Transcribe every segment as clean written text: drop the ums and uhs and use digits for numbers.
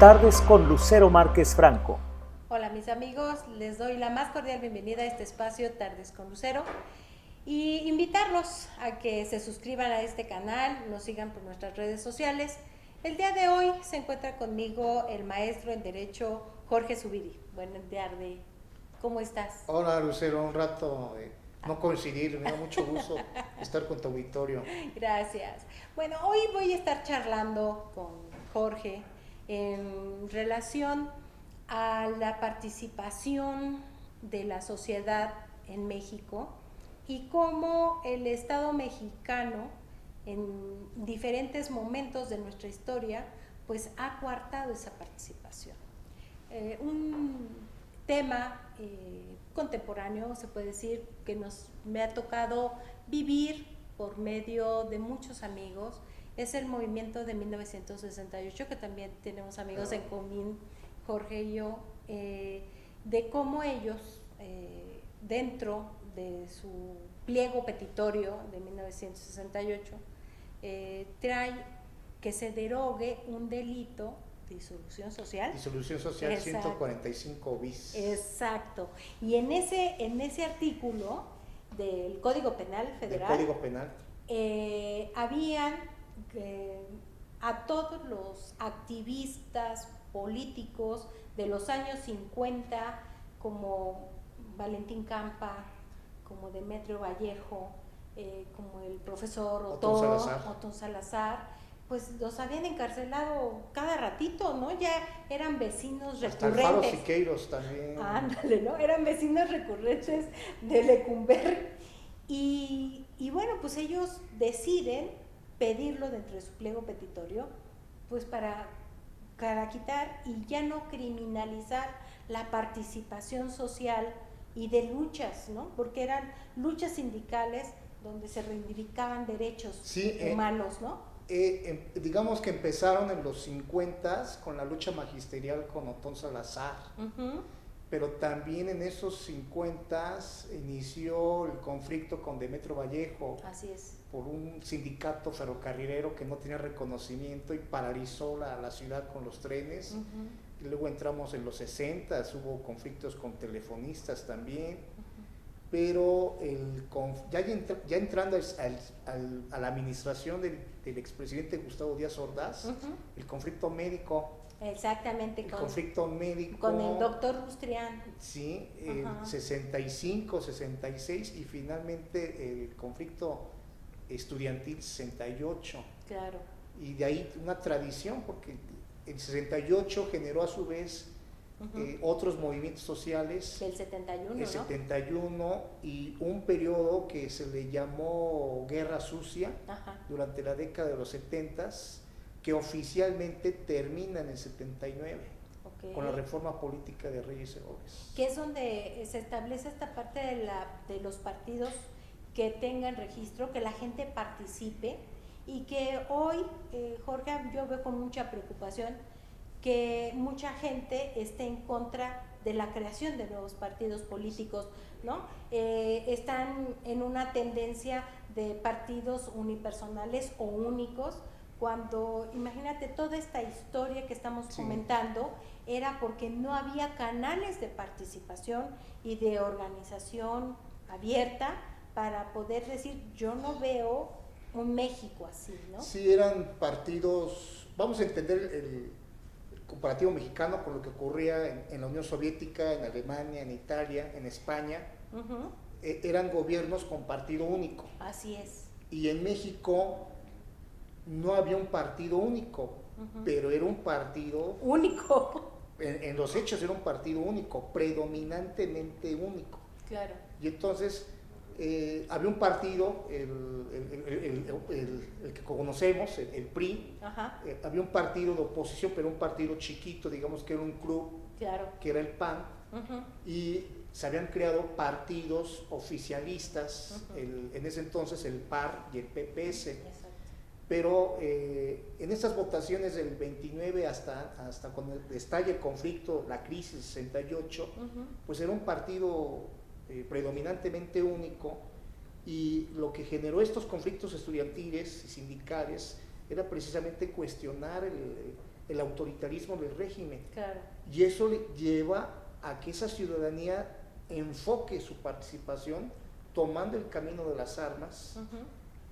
Tardes con Lucero Márquez Franco. Hola mis amigos, les doy la más cordial bienvenida a este espacio Tardes con Lucero y invitarlos a que se suscriban a este canal, nos sigan por nuestras redes sociales. El día de hoy se encuentra conmigo el maestro en Derecho Jorge Zubiri. Buenas tardes, ¿cómo estás? Hola Lucero, un rato no coincidir, me da mucho gusto estar con tu auditorio. Gracias. Bueno, hoy voy a estar charlando con Jorge en relación a la participación de la sociedad en México y cómo el Estado mexicano en diferentes momentos de nuestra historia pues ha coartado esa participación. Un tema contemporáneo, se puede decir, que me ha tocado vivir por medio de muchos amigos, es el movimiento de 1968, que también tenemos amigos en común, Jorge y yo, de cómo ellos, dentro de su pliego petitorio de 1968, trae que se derogue un delito, disolución social. Disolución social. Exacto. 145 bis. Exacto. Y en ese artículo del Código Penal Federal, del Código Penal, habían a todos los activistas políticos de los años 50, como Valentín Campa, como Demetrio Vallejo, como el profesor Otón Salazar, pues los habían encarcelado cada ratito, ¿no? Ya eran vecinos recurrentes. Hasta Alfaro Siqueiros también. Ándale, ¿no? Eran vecinos recurrentes de Lecumberri. Y bueno, pues ellos deciden pedirlo dentro de su pliego petitorio, pues para quitar y ya no criminalizar la participación social y de luchas, ¿no? Porque eran luchas sindicales donde se reivindicaban derechos humanos, ¿no? Digamos que empezaron en los 50 con la lucha magisterial con Otón Salazar, pero también en esos 50 inició el conflicto con Demetrio Vallejo. Así es. Por un sindicato ferrocarrilero que no tenía reconocimiento y paralizó la ciudad con los trenes. Y luego entramos en los 60, hubo conflictos con telefonistas también. Pero ya entrando a la administración del expresidente Gustavo Díaz Ordaz, el conflicto médico. Exactamente. Conflicto médico. Con el doctor Rustrián. Sí, el 65, 66 y finalmente el conflicto estudiantil 68. Claro. Y de ahí una tradición, porque el 68 generó a su vez otros movimientos sociales. El 71, el 71 y un periodo que se le llamó Guerra Sucia durante la década de los 70, que oficialmente termina en el 79. Con la reforma política de Reyes Heroles. Que es donde se establece esta parte de los partidos que tengan registro, que la gente participe y que hoy, Jorge, yo veo con mucha preocupación que mucha gente esté en contra de la creación de nuevos partidos políticos, ¿no? Están en una tendencia de partidos unipersonales o únicos, cuando, imagínate, toda esta historia que estamos comentando era porque no había canales de participación y de organización abierta para poder decir, yo no veo un México así, ¿no? Sí, eran partidos, vamos a entender el comparativo mexicano con lo que ocurría en la Unión Soviética, en Alemania, en Italia, en España. Eran gobiernos con partido único. Así es. Y en México no había un partido único, pero era un partido único. En los hechos era un partido único, predominantemente único. Claro. Y entonces había un partido, el que conocemos, el PRI, había un partido de oposición, pero un partido chiquito, digamos que era un club, que era el PAN, y se habían creado partidos oficialistas, en ese entonces el PAR y el PPS. Exacto. Pero en esas votaciones del 29 hasta cuando estalla el conflicto, la crisis 68, pues era un partido predominantemente único, y lo que generó estos conflictos estudiantiles y sindicales era precisamente cuestionar el autoritarismo del régimen. Claro. Y eso le lleva a que esa ciudadanía enfoque su participación tomando el camino de las armas.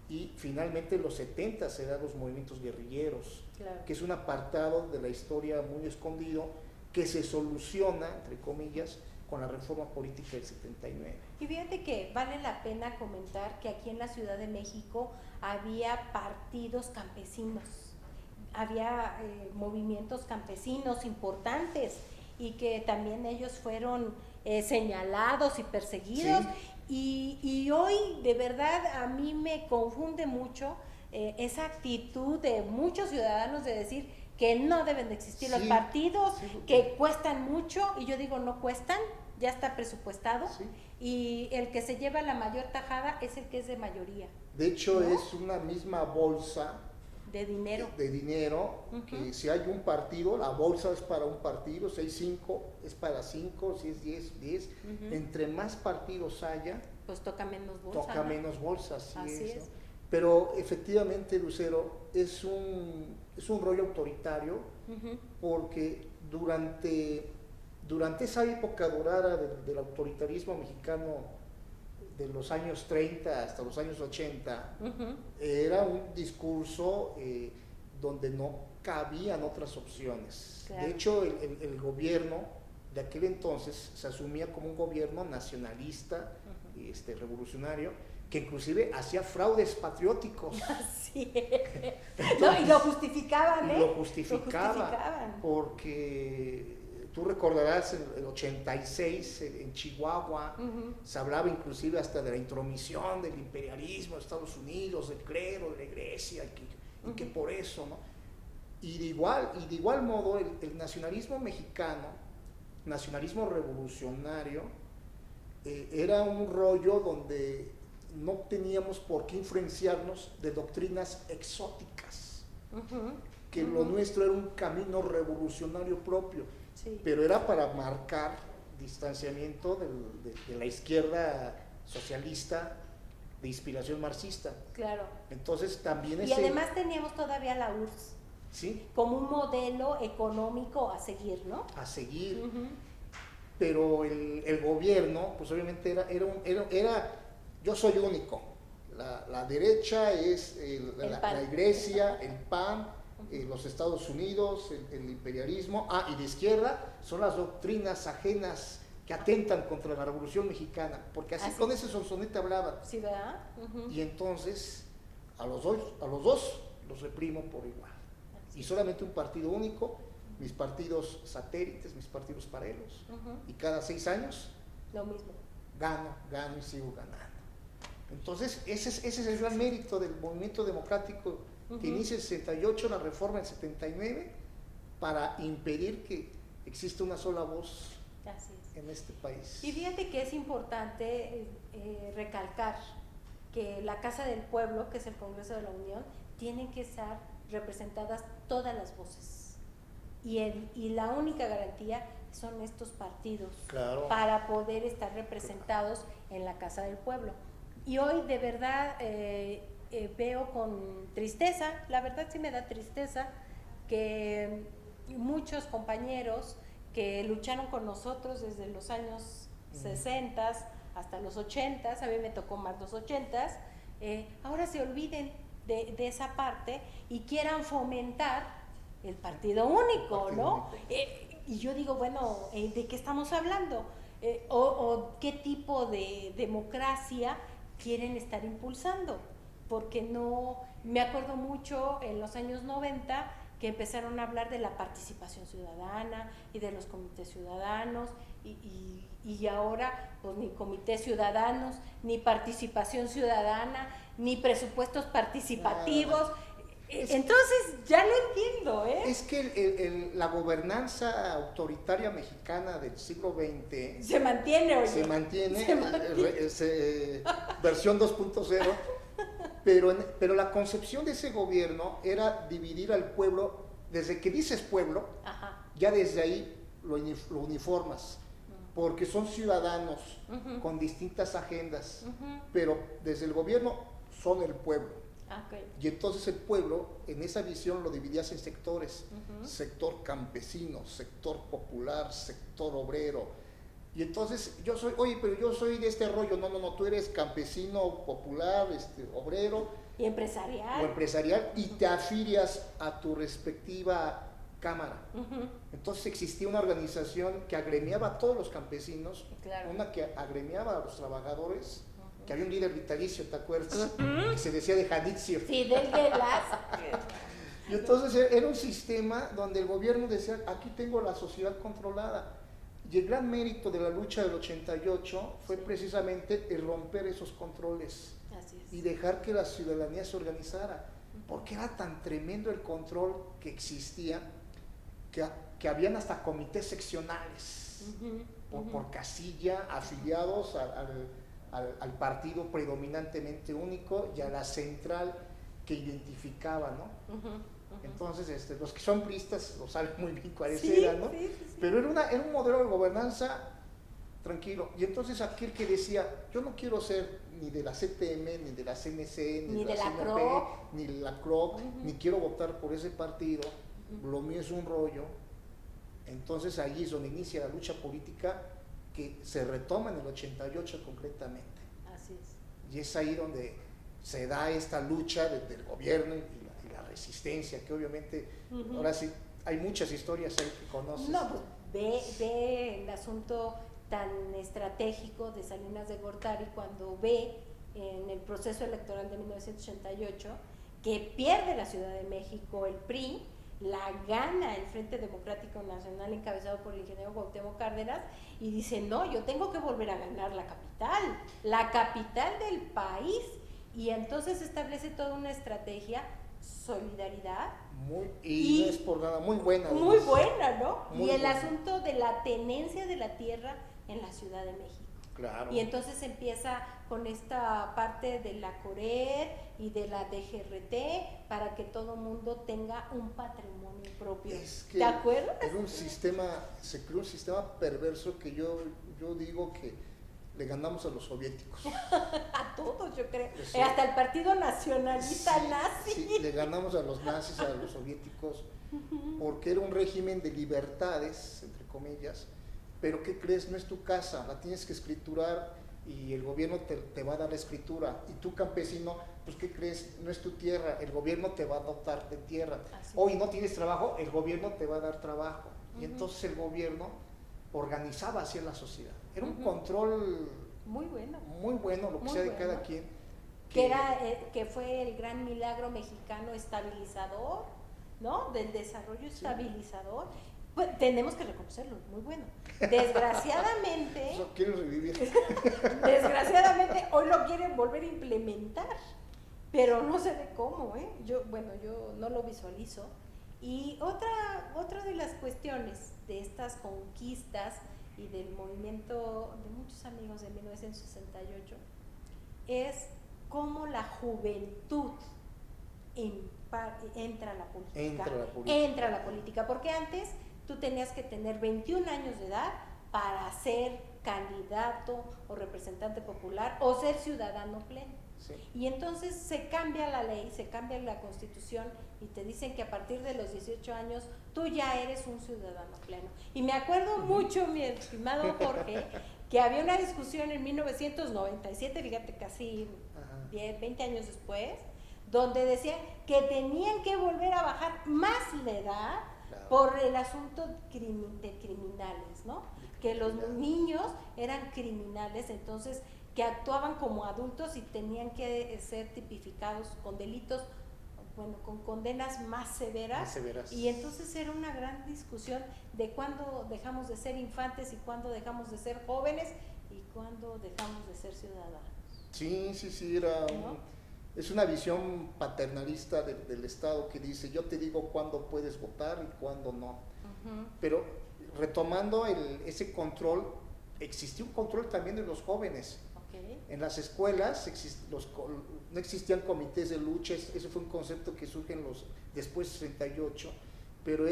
Y finalmente en los 70 se dan los movimientos guerrilleros, claro, que es un apartado de la historia muy escondido que se soluciona, entre comillas, con la reforma política del 79. Y fíjate que vale la pena comentar que aquí en la Ciudad de México había partidos campesinos, había movimientos campesinos importantes y que también ellos fueron señalados y perseguidos. Sí. Y hoy de verdad a mí me confunde mucho esa actitud de muchos ciudadanos de decir que no deben de existir los partidos, que cuestan mucho, y yo digo no cuestan, ya está presupuestado, y el que se lleva la mayor tajada es el que es de mayoría. De hecho, ¿no? Es una misma bolsa de dinero. De dinero, que si hay un partido, la bolsa es para un partido, si hay 5 es para 5, si es 10, 10. Entre más partidos haya, pues toca menos bolsa. Toca menos bolsas, así es. ¿no? Pero efectivamente, Lucero, es un rollo autoritario, porque durante esa época dorada del autoritarismo mexicano, de los años 30 hasta los años 80, era un discurso donde no cabían otras opciones. Claro. De hecho, el gobierno de aquel entonces se asumía como un gobierno nacionalista, revolucionario, que inclusive hacía fraudes patrióticos. Sí. No, y lo justificaban, ¿eh? Lo justificaban. Porque tú recordarás en el 86 en Chihuahua, se hablaba inclusive hasta de la intromisión del imperialismo de Estados Unidos, del clero, de la iglesia, y que por eso, ¿no? Y de igual modo el nacionalismo mexicano, nacionalismo revolucionario, era un rollo donde no teníamos por qué influenciarnos de doctrinas exóticas, que lo nuestro era un camino revolucionario propio, pero era para marcar distanciamiento de la izquierda socialista de inspiración marxista. Claro. Entonces también y además teníamos todavía la URSS, ¿sí? Como un modelo económico a seguir, ¿no? A seguir. Pero el gobierno, pues obviamente era yo soy único. La derecha es la iglesia, el PAN, los Estados Unidos, el imperialismo, y de izquierda son las doctrinas ajenas que atentan contra la Revolución Mexicana, porque así con ese sonsonete hablaban. Sí, ¿verdad? Y entonces a los dos los reprimo por igual. Y solamente un partido único, mis partidos satélites, mis partidos paralelos, y cada 6 años lo mismo. Gano y sigo ganando. Entonces ese es el gran mérito del movimiento democrático que inicia el 68, la reforma del 79, para impedir que exista una sola voz en este país. Y fíjate que es importante recalcar que la Casa del Pueblo, que es el Congreso de la Unión, tienen que estar representadas todas las voces. Y la única garantía son estos partidos, claro, para poder estar representados en la Casa del Pueblo. Y hoy de verdad veo con tristeza, la verdad sí me da tristeza, que muchos compañeros que lucharon con nosotros desde los años 60 hasta los 80, a mí me tocó más los 80, ahora se olviden de esa parte y quieran fomentar el partido único, ¿no? Y yo digo, bueno, ¿de qué estamos hablando? O qué tipo de democracia quieren estar impulsando, porque no, me acuerdo mucho en los años 90 que empezaron a hablar de la participación ciudadana y de los comités ciudadanos, y ahora pues ni comités ciudadanos, ni participación ciudadana, ni presupuestos participativos. Entonces ya lo entiendo, ¿eh? Es que la gobernanza autoritaria mexicana del siglo XX se mantiene, oye. Se mantiene. Versión 2.0, pero la concepción de ese gobierno era dividir al pueblo. Desde que dices pueblo, ya desde ahí lo uniformas, porque son ciudadanos con distintas agendas, pero desde el gobierno son el pueblo. Okay. Y entonces el pueblo, en esa visión, lo dividías en sectores, sector campesino, sector popular, sector obrero. Y entonces yo soy, oye, pero yo soy de este rollo, no, tú eres campesino, popular, obrero. Y empresarial. O empresarial, y te afilias a tu respectiva cámara. Entonces existía una organización que agremiaba a todos los campesinos, claro. Una que agremiaba a los trabajadores, que había un líder vitalicio, ¿te acuerdas? Que se decía de Janitzio. Sí, del Gelas. Y entonces era un sistema donde el gobierno decía, aquí tengo la sociedad controlada. Y el gran mérito de la lucha del 88 fue precisamente el romper esos controles. Así es. Y dejar que la ciudadanía se organizara, porque era tan tremendo el control que existía, que habían hasta comités seccionales, por casilla, afiliados al partido predominantemente único y a la central que identificaba, ¿no? Entonces, los que son priistas lo saben muy bien cuáles eran, ¿no? Sí. Pero era un modelo de gobernanza tranquilo. Y entonces aquel que decía, yo no quiero ser ni de la CTM, ni de la CNC, ni de la CNP, ni de la CROC, ni quiero votar por ese partido, lo mío es un rollo. Entonces allí es donde inicia la lucha política que se retoma en el 88 concretamente. Así es. Y es ahí donde se da esta lucha del gobierno y la resistencia, que obviamente, ahora sí, hay muchas historias ahí que conoces. No, pues ve el asunto tan estratégico de Salinas de Gortari cuando ve en el proceso electoral de 1988 que pierde la Ciudad de México el PRI, la gana el Frente Democrático Nacional encabezado por el ingeniero Cuauhtémoc Cárdenas y dice, no, yo tengo que volver a ganar la capital del país, y entonces establece toda una estrategia, solidaridad. Y no es por nada, muy buena. Muy buena, ¿no? Muy y el buena. asunto de la tenencia de la tierra en la Ciudad de México. Claro. Y entonces empieza con esta parte de la CORER y de la DGRT para que todo mundo tenga un patrimonio propio. ¿Te acuerdas? Se creó un sistema perverso que yo digo que le ganamos a los soviéticos. A todos, yo creo. Hasta el Partido Nacionalista Nazi. Sí, le ganamos a los nazis, a los soviéticos, porque era un régimen de libertades, entre comillas. Pero ¿qué crees? No es tu casa, la tienes que escriturar y el gobierno te va a dar la escritura. Y tú, campesino, pues ¿qué crees? No es tu tierra, el gobierno te va a dotar de tierra. Hoy no tienes trabajo, el gobierno te va a dar trabajo. Y entonces el gobierno organizaba así a la sociedad. Era un control muy bueno, lo que sea de cada quien. Que fue el gran milagro mexicano estabilizador, ¿no? Del desarrollo estabilizador. Pues, tenemos que reconocerlo, muy bueno. Desgraciadamente, eso quieren revivir. Desgraciadamente hoy lo quieren volver a implementar, pero no sé de cómo, yo no lo visualizo. Y otra de las cuestiones de estas conquistas y del movimiento de muchos amigos de 1968 es cómo la juventud entra a la política, porque antes tú tenías que tener 21 años de edad para ser candidato o representante popular o ser ciudadano pleno. Sí. Y entonces se cambia la ley, se cambia la constitución y te dicen que a partir de los 18 años tú ya eres un ciudadano pleno. Y me acuerdo mucho, mi estimado Jorge, que había una discusión en 1997, fíjate, casi 20 años después, donde decían que tenían que volver a bajar más la edad por el asunto de criminales, ¿no? Que los niños eran criminales, entonces que actuaban como adultos y tenían que ser tipificados con delitos, con condenas más severas. Y entonces era una gran discusión de cuándo dejamos de ser infantes y cuándo dejamos de ser jóvenes y cuándo dejamos de ser ciudadanos. Sí, es una visión paternalista del Estado que dice, yo te digo cuándo puedes votar y cuándo no. Pero retomando ese control, existía un control también de los jóvenes. En las escuelas no existían comités de lucha, ese fue un concepto que surge después de 68, pero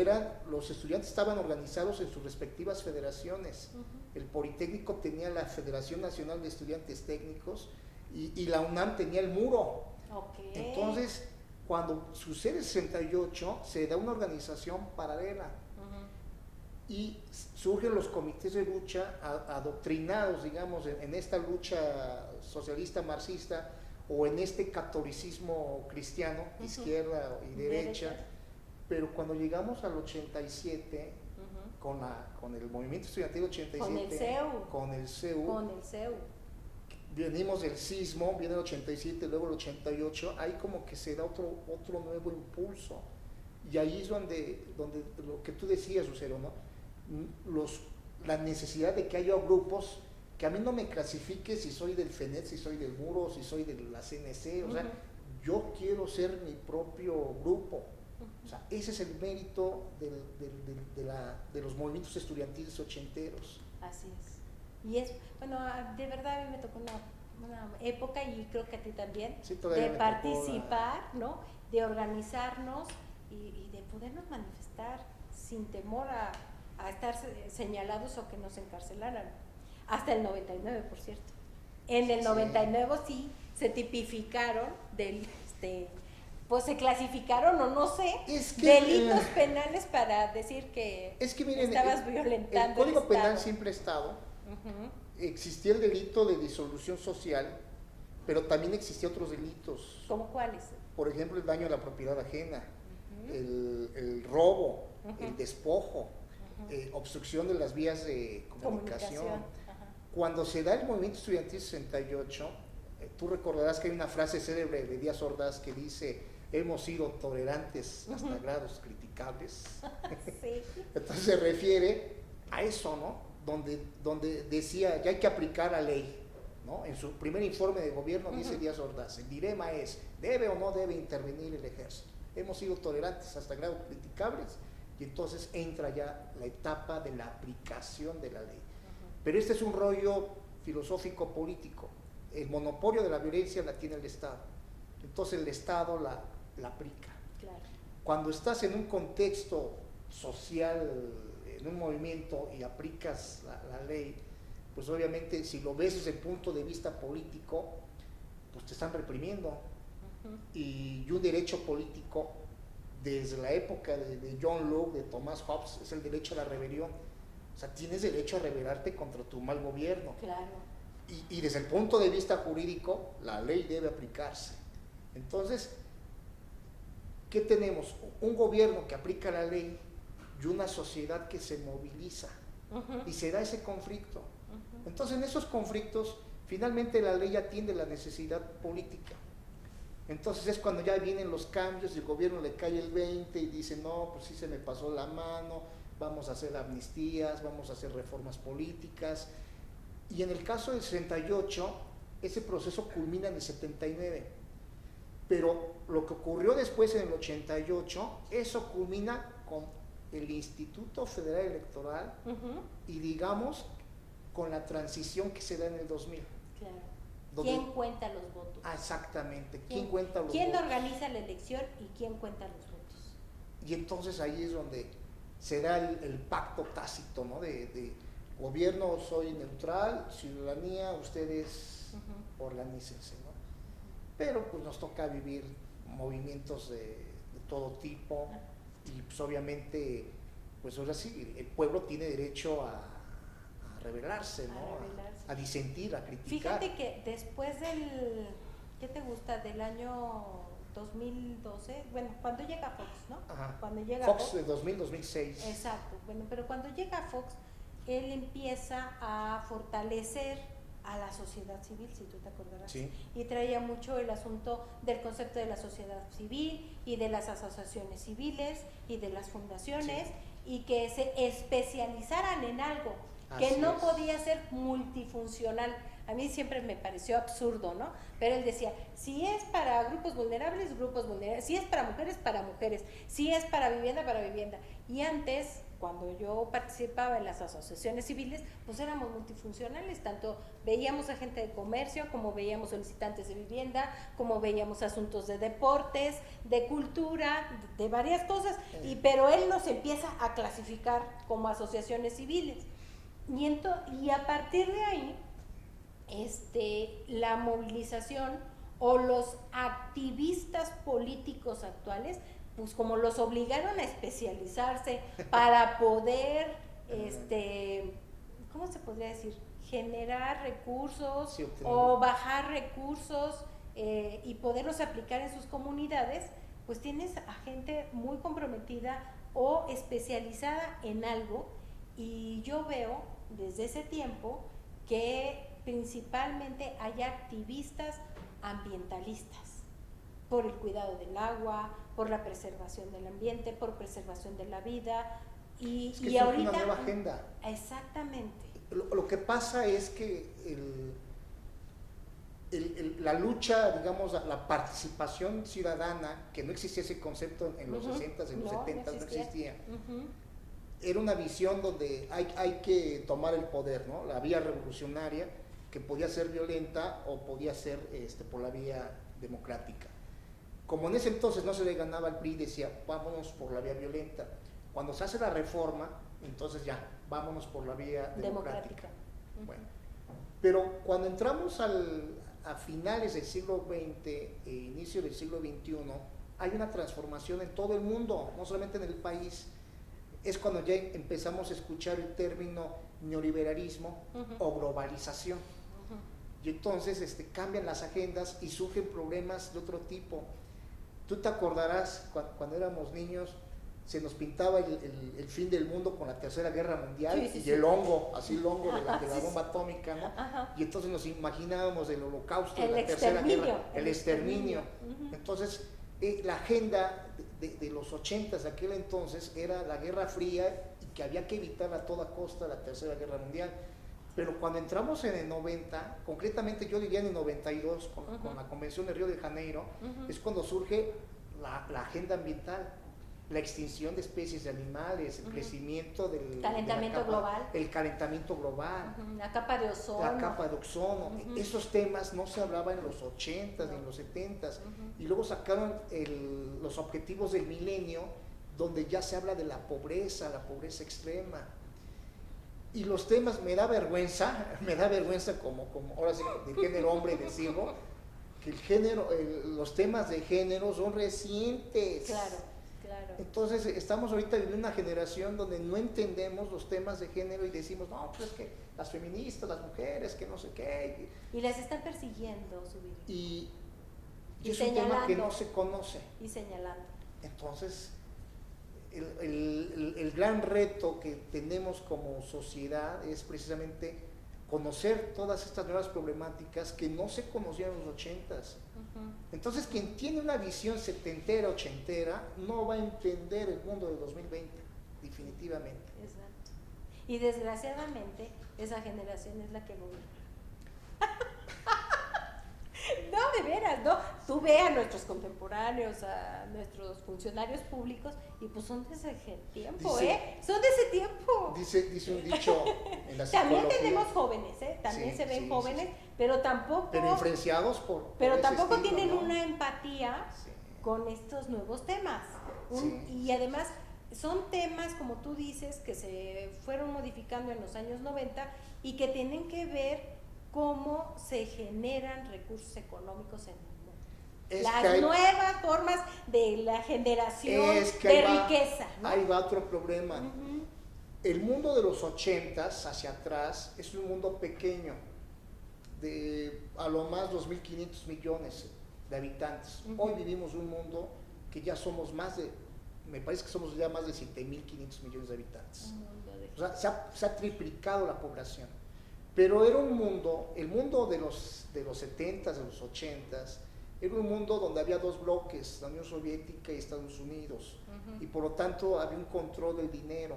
los estudiantes estaban organizados en sus respectivas federaciones. El Politécnico tenía la Federación Nacional de Estudiantes Técnicos y la UNAM tenía el Muro. Okay. Entonces, cuando sucede el 68, se da una organización paralela y surgen los comités de lucha adoctrinados, digamos, en esta lucha socialista marxista o en este catolicismo cristiano, izquierda y derecha. Pero cuando llegamos al 87, con el movimiento estudiantil 87, con el CEU, venimos del sismo, viene el 87, luego el 88, ahí como que se da otro nuevo impulso. Y ahí es donde lo que tú decías, Lucero, ¿no? La necesidad de que haya grupos que a mí no me clasifique si soy del FENET, si soy del Muro, si soy de la CNC, o sea, yo quiero ser mi propio grupo. O sea, ese es el mérito de los movimientos estudiantiles ochenteros. Así es. Y es, bueno, de verdad a mí me tocó una época, y creo que a ti también, Sí, de participar, ¿no? De organizarnos y de podernos manifestar sin temor a estar señalados o que nos encarcelaran. Hasta el 99, por cierto. En el 99 sí se tipificaron pues se clasificaron, o no sé, delitos penales para decir que, miren, estabas violentando el Código Penal siempre ha estado. Existía el delito de disolución social, pero también existían otros delitos. ¿Cómo cuáles? Por ejemplo, el daño a la propiedad ajena, el robo, el despojo, obstrucción de las vías de comunicación. Cuando se da el movimiento estudiantil 68, tú recordarás que hay una frase célebre de Díaz Ordaz que dice: hemos sido tolerantes hasta grados criticables. Sí. Entonces se refiere a eso, ¿no? Donde decía, ya hay que aplicar la ley, ¿no? En su primer informe de gobierno dice Díaz Ordaz, el dilema es, ¿debe o no debe intervenir el ejército? Hemos sido tolerantes hasta grados criticables, y entonces entra ya la etapa de la aplicación de la ley. Pero este es un rollo filosófico político. El monopolio de la violencia la tiene el Estado, entonces el Estado la aplica. Claro. Cuando estás en un contexto social, en un movimiento, y aplicas la ley, pues obviamente si lo ves desde el punto de vista político, pues te están reprimiendo. Y un derecho político, desde la época de John Locke, de Thomas Hobbes, es el derecho a la rebelión. O sea, tienes derecho a rebelarte contra tu mal gobierno. Claro. Y desde el punto de vista jurídico, la ley debe aplicarse. Entonces, ¿qué tenemos? Un gobierno que aplica la ley y una sociedad que se moviliza. Y se da ese conflicto. Entonces, en esos conflictos, finalmente la ley atiende la necesidad política. Entonces es cuando ya vienen los cambios, y el gobierno le cae el 20 y dice, no, pues sí se me pasó la mano, vamos a hacer amnistías, vamos a hacer reformas políticas. Y en el caso del 68, ese proceso culmina en el 79. Pero lo que ocurrió después en el 88, eso culmina con el Instituto Federal Electoral y digamos con la transición que se da en el 2000. Claro. ¿Quién cuenta los votos? Exactamente. ¿Quién cuenta los votos? ¿Quién organiza la elección y quién cuenta los votos? Y entonces ahí es donde se da el pacto tácito, ¿no? De gobierno soy neutral, ciudadanía ustedes organícense, ¿no? Pero pues nos toca vivir movimientos de todo tipo y pues obviamente pues ahora sí, el pueblo tiene derecho a rebelarse, ¿no? A disentir, a criticar. Fíjate que después del, ¿qué te gusta? Del año 2012, bueno, cuando llega Fox, ¿no? Ajá. Cuando llega Fox de 2000-2006. Exacto, bueno, pero cuando llega Fox, él empieza a fortalecer a la sociedad civil, si tú te acordarás. Sí. Y traía mucho el asunto del concepto de la sociedad civil y de las asociaciones civiles y de las fundaciones, y que se especializaran en algo que no podía ser multifuncional. A mí siempre me pareció absurdo, ¿no? Pero él decía, si es para grupos vulnerables, si es para mujeres, si es para vivienda. Y antes, cuando yo participaba en las asociaciones civiles, pues éramos multifuncionales, tanto veíamos a gente de comercio, como veíamos solicitantes de vivienda, como veíamos asuntos de deportes, de cultura, de varias cosas, pero él nos empieza a clasificar como asociaciones civiles. Y a partir de ahí, la movilización o los activistas activistas políticos actuales, pues como los obligaron a especializarse para poder, ¿cómo se podría decir? Generar recursos, sí, o bajar recursos y poderlos aplicar en sus comunidades, pues tienes a gente muy comprometida o especializada en algo, y yo veo desde ese tiempo que principalmente hay activistas ambientalistas por el cuidado del agua, por la preservación del ambiente, por preservación de la vida, y, es que y ahorita una nueva agenda. Exactamente. Lo que pasa es que la lucha, digamos, la participación ciudadana, que no existía ese concepto en los 60s, en los 70s, no existía. Era una visión donde hay que tomar el poder, ¿no? La vía revolucionaria, que podía ser violenta o podía ser por la vía democrática. Como en ese entonces no se le ganaba al PRI, decía, vámonos por la vía violenta. Cuando se hace la reforma, entonces ya, vámonos por la vía democrática. Bueno, pero cuando entramos a finales del siglo XX e inicio del siglo XXI, hay una transformación en todo el mundo, no solamente en el país. Es cuando ya empezamos a escuchar el término neoliberalismo o globalización. Y entonces cambian las agendas y surgen problemas de otro tipo. Tú te acordarás, cuando éramos niños, se nos pintaba el fin del mundo con la Tercera Guerra Mundial, y el hongo, así el hongo de la bomba atómica, ¿no? Y entonces nos imaginábamos el holocausto, de la Tercera Guerra, el exterminio. Entonces, la agenda de los 80s, de aquel entonces, era la Guerra Fría y que había que evitar a toda costa la Tercera Guerra Mundial. Pero cuando entramos en el 90, concretamente yo diría en el 92, con la Convención de Río de Janeiro, es cuando surge la agenda ambiental, la extinción de especies de animales, el crecimiento del calentamiento global, el calentamiento global, la capa de ozono. La capa de ozono. Esos temas no se hablaban en los 80s ni en los 70s. Y luego sacaron los objetivos del milenio, donde ya se habla de la pobreza extrema. Y los temas, me da vergüenza como ahora sí, de género hombre decirlo, que los temas de género son recientes. Claro. Entonces estamos ahorita viviendo una generación donde no entendemos los temas de género y decimos, no, pues es que las feministas, las mujeres, que no sé qué. Y las están persiguiendo, y es un tema que no se conoce. Y señalando. Entonces, el gran reto que tenemos como sociedad es precisamente conocer todas estas nuevas problemáticas que no se conocían en los 80s. Entonces, quien tiene una visión setentera, ochentera, no va a entender el mundo del 2020, definitivamente. Exacto. Y desgraciadamente, esa generación es la que gobierna. No, de veras, no. Tú ve a nuestros contemporáneos, a nuestros funcionarios públicos, y pues son de ese tiempo, Son de ese tiempo. Dice un dicho en la psicología. También tenemos jóvenes, También se ven jóvenes, pero tampoco... Pero influenciados por tampoco estilo, tienen, ¿no?, una empatía con estos nuevos temas. Y además son temas, como tú dices, que se fueron modificando en los años 90 y que tienen que ver cómo se generan recursos económicos en el mundo. Las nuevas formas de la generación de riqueza, ¿no? Ahí va otro problema. El mundo de los 80s hacia atrás es un mundo pequeño, de a lo más 2.500 millones de habitantes. Hoy vivimos un mundo que ya somos me parece que somos ya más de 7.500 millones de habitantes. O sea, se ha triplicado la población. Pero era un mundo, el mundo de los 70s, de los 80s, era un mundo donde había dos bloques, la Unión Soviética y Estados Unidos, y por lo tanto había un control del dinero.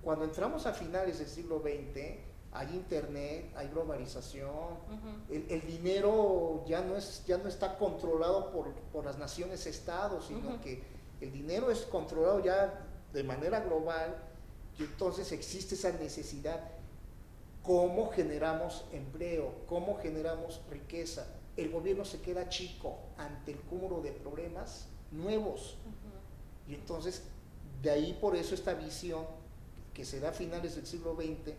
Cuando entramos a finales del siglo XX, hay internet, hay globalización, el dinero ya no está controlado por las naciones-estados, sino que el dinero es controlado ya de manera global, y entonces existe esa necesidad. ¿Cómo generamos empleo? ¿Cómo generamos riqueza? El gobierno se queda chico ante el cúmulo de problemas nuevos. Y entonces, de ahí por eso esta visión que se da a finales del siglo XX,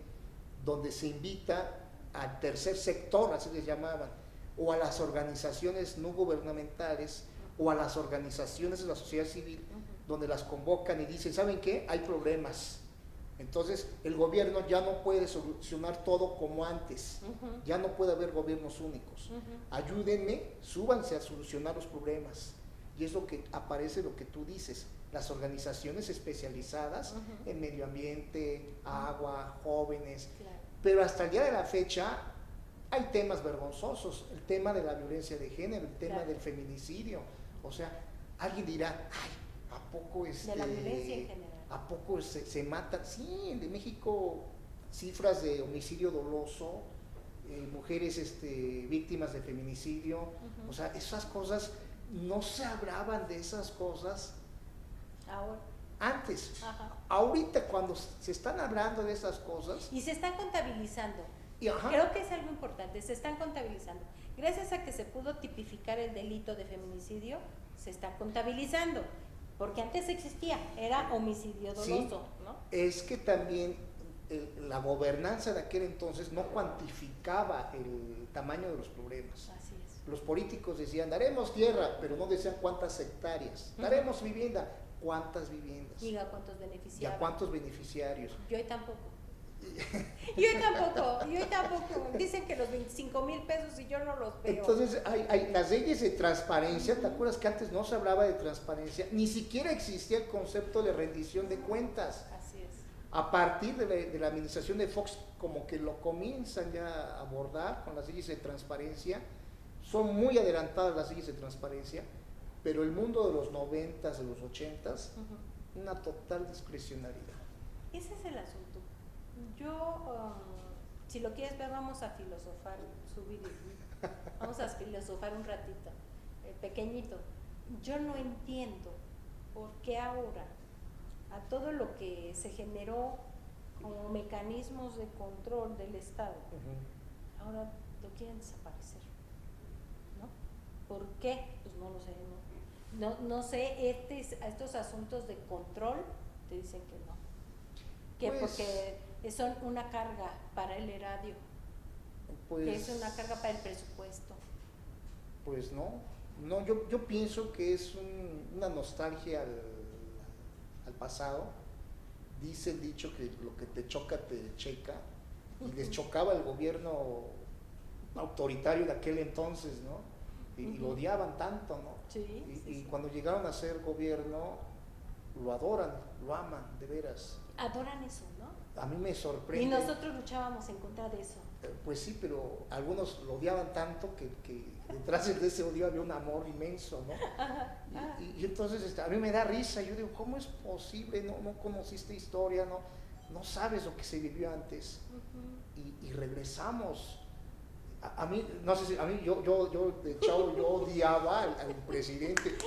donde se invita al tercer sector, así les llamaban, o a las organizaciones no gubernamentales o a las organizaciones de la sociedad civil, donde las convocan y dicen, ¿saben qué? Hay problemas. Entonces el gobierno ya no puede solucionar todo como antes, ya no puede haber gobiernos únicos. Ayúdenme, súbanse a solucionar los problemas. Y es lo que aparece, lo que tú dices, las organizaciones especializadas en medio ambiente, agua, jóvenes. Claro. Pero hasta el día de la fecha hay temas vergonzosos, el tema de la violencia de género, el tema del feminicidio. O sea, alguien dirá, ay, ¿a poco de la violencia en general? ¿A poco se matan? Sí, en México cifras de homicidio doloso, mujeres víctimas de feminicidio, o sea, esas cosas, no se hablaban de esas cosas ahora. Antes. Ahorita cuando se están hablando de esas cosas. Y se están contabilizando. Creo que es algo importante, se están contabilizando. Gracias a que se pudo tipificar el delito de feminicidio, se está contabilizando. Porque antes existía, era homicidio doloso, sí, ¿no? Es que también la gobernanza de aquel entonces no cuantificaba el tamaño de los problemas. Así es. Los políticos decían, daremos tierra, pero no decían cuántas hectáreas. Daremos vivienda, ¿cuántas viviendas? ¿Y a cuántos beneficiarios? ¿Y a cuántos beneficiarios? Yo tampoco. Yo tampoco. Dicen que los 25,000 pesos y yo no los veo. Entonces, hay las leyes de transparencia. ¿Te acuerdas que antes no se hablaba de transparencia? Ni siquiera existía el concepto de rendición de cuentas. Así es. A partir de la administración de Fox, como que lo comienzan ya a abordar con las leyes de transparencia. Son muy adelantadas las leyes de transparencia, pero el mundo de los 90s, de los 80s, una total discrecionalidad. Ese es el asunto. Yo, si lo quieres ver, vamos a filosofar, vamos a filosofar un ratito, pequeñito. Yo no entiendo por qué ahora, a todo lo que se generó como mecanismos de control del Estado, ahora lo quieren desaparecer, ¿no? ¿Por qué? Pues no lo sé, no sé, estos asuntos de control te dicen que no, que pues, porque son una carga para el erario, pues, que es una carga para el presupuesto. Pues no, yo pienso que es una nostalgia al pasado. Dice el dicho que lo que te choca te checa, y les chocaba el gobierno autoritario de aquel entonces, ¿no? Y lo odiaban tanto, ¿no? Sí, y cuando llegaron a ser gobierno, lo adoran, lo aman, de veras. Adoran eso, ¿no? A mí me sorprende. Y nosotros luchábamos en contra de eso. Pues sí, pero algunos lo odiaban tanto que detrás de ese odio había un amor inmenso, ¿no? Y entonces a mí me da risa. Yo digo, ¿cómo es posible? No conociste historia, no sabes lo que se vivió antes. Y regresamos. A mí, no sé si, a mí, yo de chavo, yo odiaba al presidente,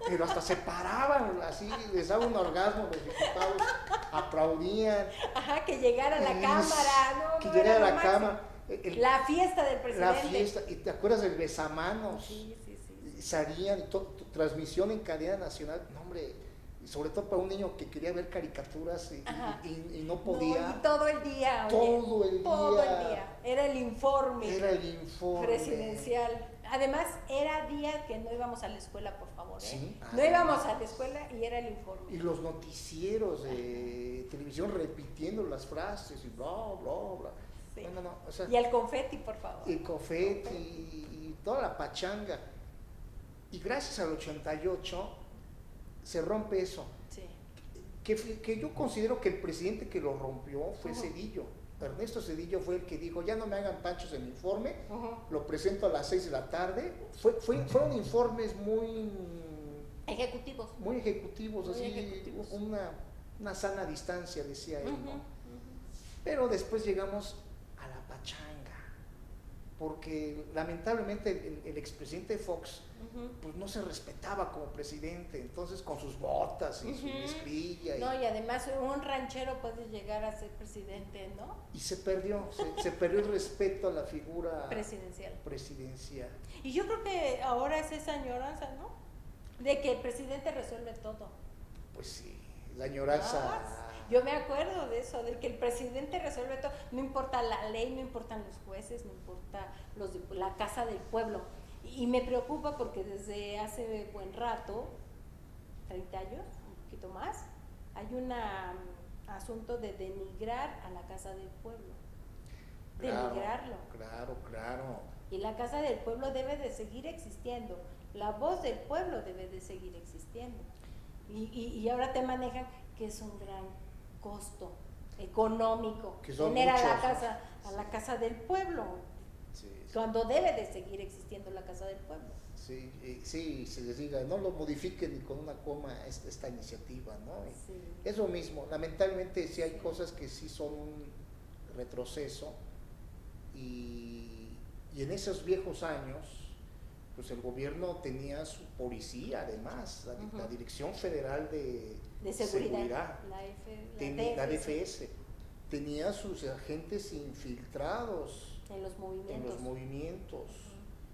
pero hasta se paraban, así, les daba un orgasmo, los diputados aplaudían. Ajá, que llegara a la cámara, ¿no? Que llegara a la cámara. La fiesta del presidente. La fiesta, y te acuerdas del besamanos. Sí. Salían, transmisión en cadena nacional, no hombre, y sobre todo para un niño que quería ver caricaturas y no podía. No, y todo el día. Todo el día. Era el informe. Presidencial. Además, era día que no íbamos a la escuela, por favor. Sí, no íbamos a la escuela y era el informe. Y los noticieros de televisión repitiendo las frases y bla, bla, bla. Sí. No, o sea, y el confeti, por favor. El confeti y toda la pachanga. Y gracias al 88 se rompe eso. Sí. Que yo considero que el presidente que lo rompió fue Zedillo. Ernesto Zedillo fue el que dijo, ya no me hagan panchos en mi informe, lo presento a las 6 de la tarde. Fueron informes muy ejecutivos. Muy ejecutivos, una sana distancia, decía él, ¿no? Pero después llegamos a la pachanga, porque lamentablemente el expresidente Fox pues no se respetaba como presidente, entonces con sus botas y su mezclilla. No, y además un ranchero puede llegar a ser presidente, ¿no? Y se perdió el respeto a la figura presidencial. Y yo creo que ahora es esa añoranza, ¿no? De que el presidente resuelve todo. Pues sí, la añoranza. Yo me acuerdo de eso, de que el presidente resuelve todo, no importa la ley, no importan los jueces, no importa la casa del pueblo. Y me preocupa porque desde hace buen rato, 30 años, un poquito más, hay un asunto de denigrar a la casa del pueblo. Denigrarlo. Claro. Y la casa del pueblo debe de seguir existiendo, la voz del pueblo debe de seguir existiendo. Y ahora te manejan que es un gran costo económico tener a la casa del pueblo, cuando debe de seguir existiendo la casa del pueblo. Sí, se les diga, no lo modifiquen ni con una coma esta iniciativa, ¿no? Sí. Es lo mismo, lamentablemente sí hay cosas que sí son un retroceso y en esos viejos años pues el gobierno tenía su policía, además, la Dirección Federal de Seguridad, la DFS, tenía sus agentes infiltrados en los movimientos.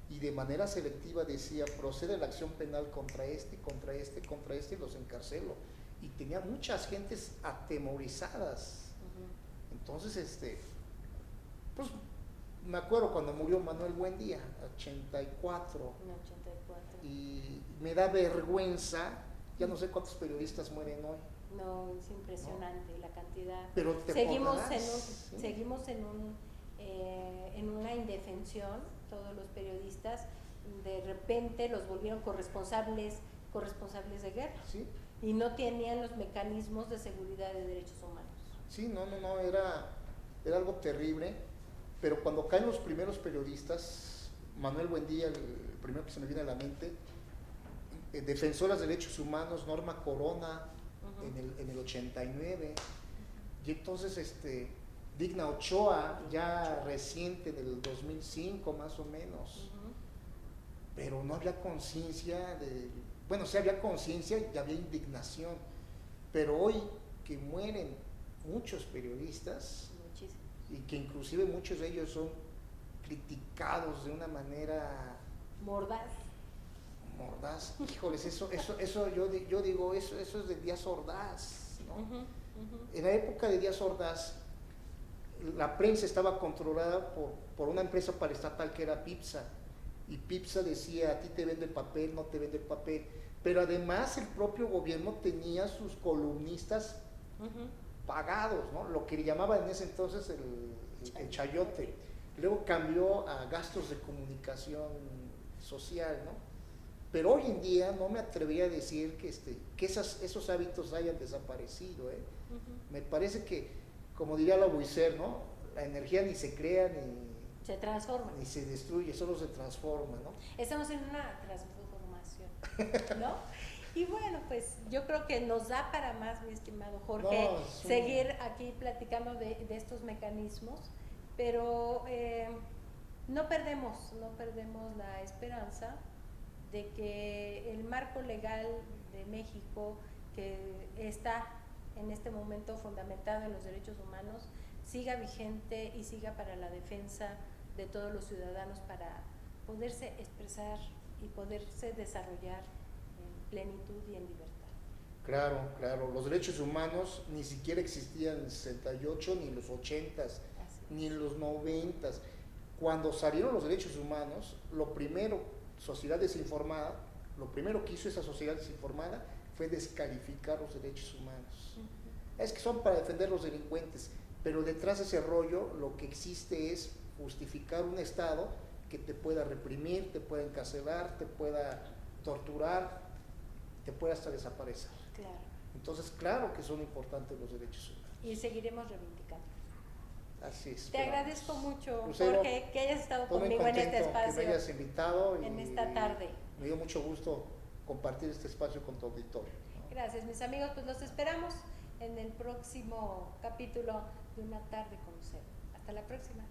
Y de manera selectiva decía, procede la acción penal contra este, y los encarcelo. Y tenía muchas gentes atemorizadas. Entonces, pues me acuerdo cuando murió Manuel Buendía, 84. Y me da vergüenza, ya no sé cuántos periodistas mueren hoy. No, es impresionante la cantidad. Pero seguimos en una indefensión, todos los periodistas, de repente los volvieron corresponsables de guerra. ¿Sí? Y no tenían los mecanismos de seguridad de derechos humanos. Sí, no, era algo terrible. Pero cuando caen los primeros periodistas, Manuel Buendía, el primero que se me viene a la mente, defensoras de derechos humanos, Norma Corona, en el 89, y entonces Digna Ochoa, ya reciente, del 2005 más o menos, pero no había conciencia sí había conciencia y había indignación, pero hoy que mueren muchos periodistas, y que inclusive muchos de ellos son criticados de una manera mordaz, híjoles, eso yo digo, eso es de Díaz Ordaz, ¿no? En la época de Díaz Ordaz, la prensa estaba controlada por una empresa paraestatal que era PIPSA, y PIPSA decía, a ti te vende el papel, no te vende el papel, pero además el propio gobierno tenía sus columnistas pagados, ¿no? Lo que llamaban en ese entonces el chayote. Luego cambió a gastos de comunicación social, ¿no? Pero hoy en día no me atrevería a decir que esos hábitos hayan desaparecido, ¿eh? Me parece que, como diría Lavoisier, ¿no? La energía ni se crea se transforma, ni se destruye, solo se transforma, ¿no? Estamos en una transformación, ¿no? Y bueno, pues yo creo que nos da para más, mi estimado Jorge, seguir aquí platicando de estos mecanismos, pero no perdemos la esperanza de que el marco legal de México, que está en este momento fundamentado en los derechos humanos, siga vigente y siga para la defensa de todos los ciudadanos, para poderse expresar y poderse desarrollar en plenitud y en libertad. Claro, los derechos humanos ni siquiera existían en el 68, ni en los 80s, ni en los 90s. Cuando salieron los derechos humanos, lo primero que hizo esa sociedad desinformada fue descalificar los derechos humanos. Es que son para defender los delincuentes, pero detrás de ese rollo lo que existe es justificar un Estado que te pueda reprimir, te pueda encarcelar, te pueda torturar, te pueda hasta desaparecer. Claro. Entonces, claro que son importantes los derechos humanos. Y seguiremos reivindicando. Así es. Te agradezco mucho, Lucero, Jorge, que hayas estado conmigo en este espacio. Que me hayas invitado en esta tarde. Me dio mucho gusto compartir este espacio con tu auditorio, ¿no? Gracias, mis amigos, pues los esperamos en el próximo capítulo de Una Tarde con Lucero. Hasta la próxima.